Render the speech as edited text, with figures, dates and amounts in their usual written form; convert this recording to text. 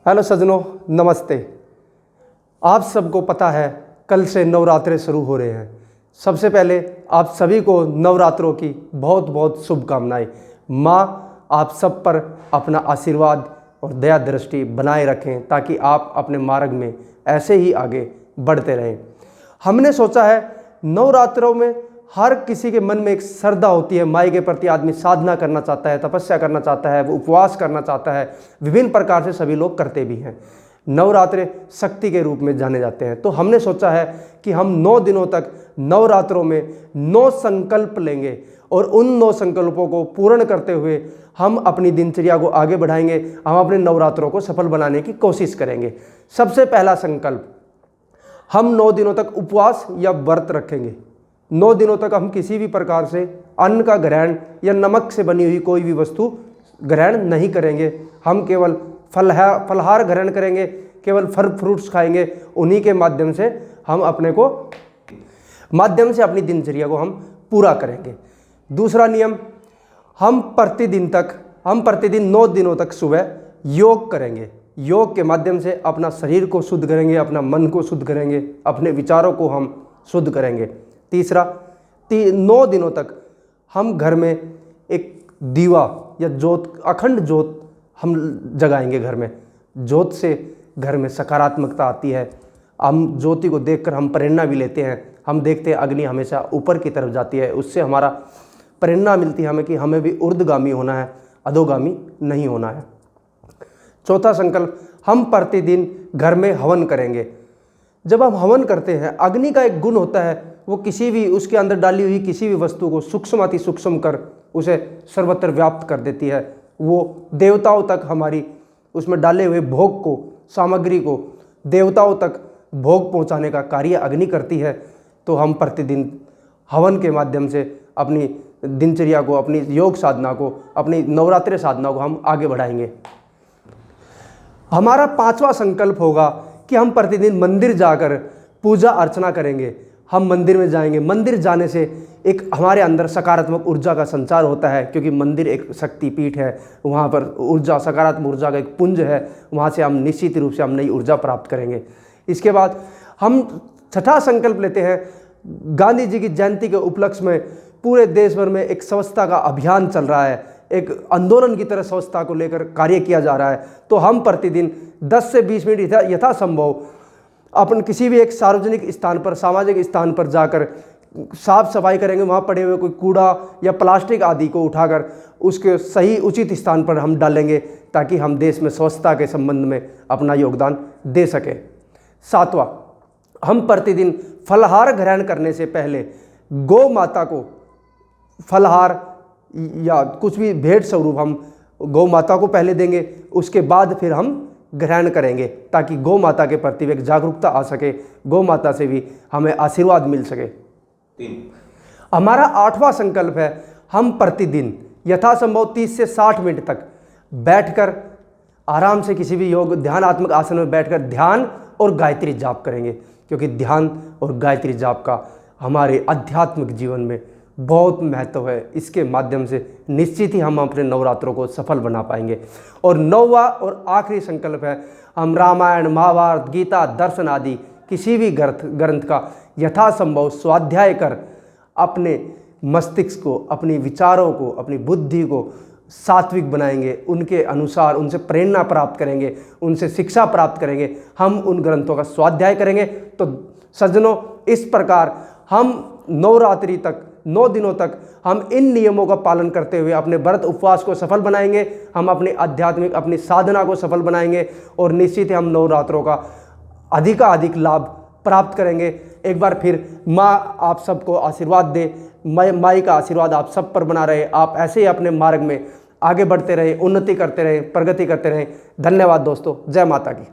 Hello सज्जनों, नमस्ते। आप सबको पता है कल से नवरात्रे शुरू हो रहे हैं। सबसे पहले आप सभी को नवरात्रों की बहुत बहुत शुभकामनाएं। माँ आप सब पर अपना आशीर्वाद और दया दृष्टि बनाए रखें ताकि आप अपने मार्ग में ऐसे ही आगे बढ़ते रहें। हमने सोचा है नवरात्रों में हर किसी के मन में एक श्रद्धा होती है, माई के प्रति आदमी साधना करना चाहता है, तपस्या करना चाहता है, वो उपवास करना चाहता है। विभिन्न प्रकार से सभी लोग करते भी हैं। नवरात्रे शक्ति के रूप में जाने जाते हैं। तो हमने सोचा है कि हम 9 दिनों तक नवरात्रों में 9 संकल्प लेंगे और उन 9 संकल्पों को पूर्ण करते हुए हम अपनी दिनचर्या को आगे बढ़ाएंगे। हम अपने नवरात्रों को सफल बनाने की कोशिश करेंगे। सबसे पहला संकल्प, हम 9 दिनों तक उपवास या व्रत रखेंगे। 9 दिनों तक हम किसी भी प्रकार से अन्न का ग्रहण या नमक से बनी हुई कोई भी वस्तु ग्रहण नहीं करेंगे। हम केवल फलहार ग्रहण करेंगे, केवल फल फ्रूट्स खाएंगे। उन्हीं के माध्यम से हम अपनी दिनचर्या को हम पूरा करेंगे। दूसरा नियम, हम प्रतिदिन 9 दिनों तक सुबह योग करेंगे। योग के माध्यम से अपना शरीर को शुद्ध करेंगे, अपना मन को शुद्ध करेंगे, अपने विचारों को हम शुद्ध करेंगे। तीसरा, 9 दिनों तक हम घर में एक दीवा या जोत, अखंड जोत हम जगाएंगे घर में। जोत से घर में सकारात्मकता आती है। हम ज्योति को देखकर हम प्रेरणा भी लेते हैं। हम देखते हैं अग्नि हमेशा ऊपर की तरफ जाती है, उससे हमारा प्रेरणा मिलती है हमें कि हमें भी ऊर्ध्वगामी होना है, अधोगामी नहीं होना है। चौथा संकल्प, हम प्रतिदिन घर में हवन करेंगे। जब हम हवन करते हैं, अग्नि का एक गुण होता है, वो किसी भी उसके अंदर डाली हुई किसी भी वस्तु को सूक्ष्म अति सूक्ष्म कर उसे सर्वत्र व्याप्त कर देती है। वो देवताओं तक हमारी उसमें डाले हुए भोग को, सामग्री को देवताओं तक भोग पहुंचाने का कार्य अग्नि करती है। तो हम प्रतिदिन हवन के माध्यम से अपनी दिनचर्या को, अपनी योग साधना को, अपनी नवरात्रि साधना को हम आगे बढ़ाएंगे। हमारा 5वां संकल्प होगा कि हम प्रतिदिन मंदिर जाकर पूजा अर्चना करेंगे। हम मंदिर में जाएंगे। मंदिर जाने से एक हमारे अंदर सकारात्मक ऊर्जा का संचार होता है, क्योंकि मंदिर एक शक्तिपीठ है। वहाँ पर ऊर्जा, सकारात्मक ऊर्जा का एक पुंज है। वहाँ से हम निश्चित रूप से हम नई ऊर्जा प्राप्त करेंगे। इसके बाद हम 6ठा संकल्प लेते हैं। गांधी जी की जयंती के उपलक्ष्य में पूरे देश भर में एक स्वच्छता का अभियान चल रहा है। एक आंदोलन की तरह स्वच्छता को लेकर कार्य किया जा रहा है। तो हम प्रतिदिन 10 से 20 मिनट यथासंभव अपन किसी भी एक सार्वजनिक स्थान पर, सामाजिक स्थान पर जाकर साफ सफाई करेंगे। वहाँ पड़े हुए कोई कूड़ा या प्लास्टिक आदि को उठाकर उसके सही उचित स्थान पर हम डालेंगे, ताकि हम देश में स्वच्छता के संबंध में अपना योगदान दे सकें। 7वां, हम प्रतिदिन फलहार ग्रहण करने से पहले गौ माता को फलहार या कुछ भी भेंट स्वरूप हम गौ माता को पहले देंगे। उसके बाद फिर हम ग्रहण करेंगे, ताकि गौ माता के प्रति एक जागरूकता आ सके, गौ माता से भी हमें आशीर्वाद मिल सके। हमारा 8वां संकल्प है, हम प्रतिदिन यथासंभव 30 से 60 मिनट तक बैठकर आराम से किसी भी योग ध्यानात्मक आसन में बैठकर ध्यान और गायत्री जाप करेंगे। क्योंकि ध्यान और गायत्री जाप का हमारे आध्यात्मिक जीवन में बहुत महत्व है। इसके माध्यम से निश्चित ही हम अपने नवरात्रों को सफल बना पाएंगे। और 9वां और आखिरी संकल्प है, हम रामायण, महाभारत, गीता, दर्शन आदि किसी भी ग्रंथ का यथासंभव स्वाध्याय कर अपने मस्तिष्क को, अपने विचारों को, अपनी बुद्धि को सात्विक बनाएंगे। उनके अनुसार उनसे प्रेरणा प्राप्त करेंगे, उनसे शिक्षा प्राप्त करेंगे। हम उन ग्रंथों का स्वाध्याय करेंगे। तो सज्जनों, इस प्रकार हम नवरात्रि तक 9 दिनों तक हम इन नियमों का पालन करते हुए अपने व्रत उपवास को सफल बनाएंगे। हम अपनी साधना को सफल बनाएंगे और निश्चित ही हम नवरात्रों का अधिकाधिक लाभ प्राप्त करेंगे। एक बार फिर माँ आप सबको आशीर्वाद दे, माई का आशीर्वाद आप सब पर बना रहे। आप ऐसे ही अपने मार्ग में आगे बढ़ते रहे, उन्नति करते रहे, प्रगति करते रहे। धन्यवाद दोस्तों। जय माता की।